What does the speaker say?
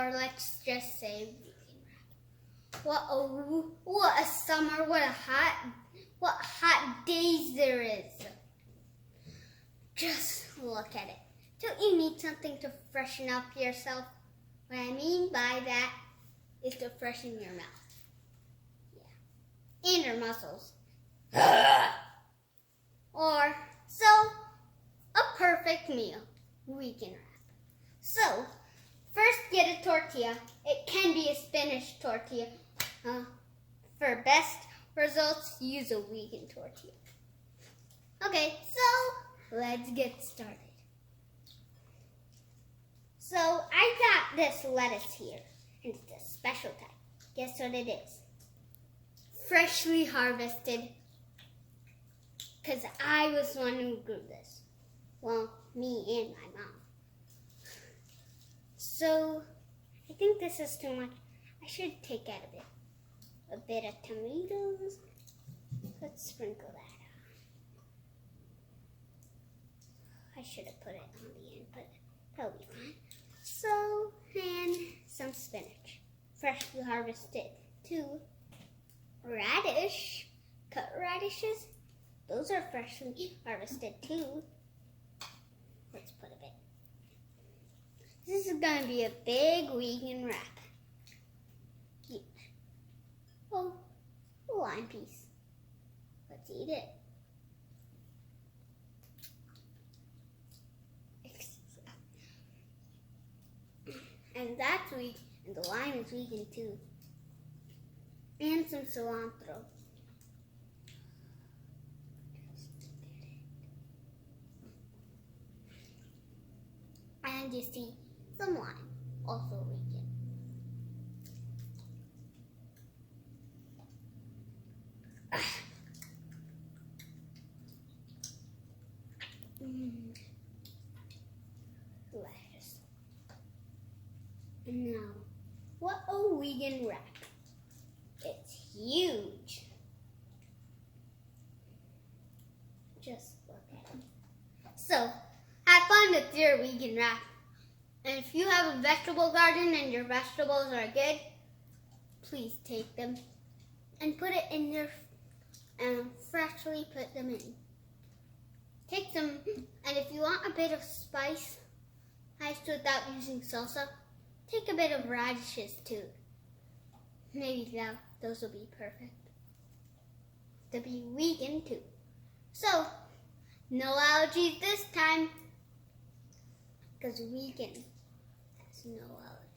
or let's just say vegan wrap. What a summer! What hot days there is. Just look at it. Don't you need something to freshen up yourself? What I mean by that is to freshen your mouth. Yeah. And your muscles. Or, so, a perfect meal. Vegan wrap. So, first get a tortilla. It can be a spinach tortilla. For best results, use a vegan tortilla. Okay, so let's get started. So I got this lettuce here, and it's a special type. Guess what it is? Freshly harvested, because I was the one who grew this. Well, me and my mom. So I think this is too much. I should take out a bit of tomatoes. Let's sprinkle that on. I should have put it on the end, but that'll be fine. So, and some spinach, freshly harvested. 2 radish, cut radishes. Those are freshly harvested too. Let's put a bit. This is going to be a big vegan wrap. Huge. Oh, a lime piece. Let's eat it. And that's vegan, and the lime is vegan too. And some cilantro. And you see, some lime, also vegan. Delicious. Now, what a vegan wrap. It's huge. Just look at it. So, have fun with your vegan wrap. And if you have a vegetable garden and your vegetables are good, please take them and put it in your, and freshly put them in. Take them, and if you want a bit of spice without using salsa, take a bit of radishes too. Maybe those will be perfect. To be vegan too. So, no allergies this time. Because vegan has no allergies.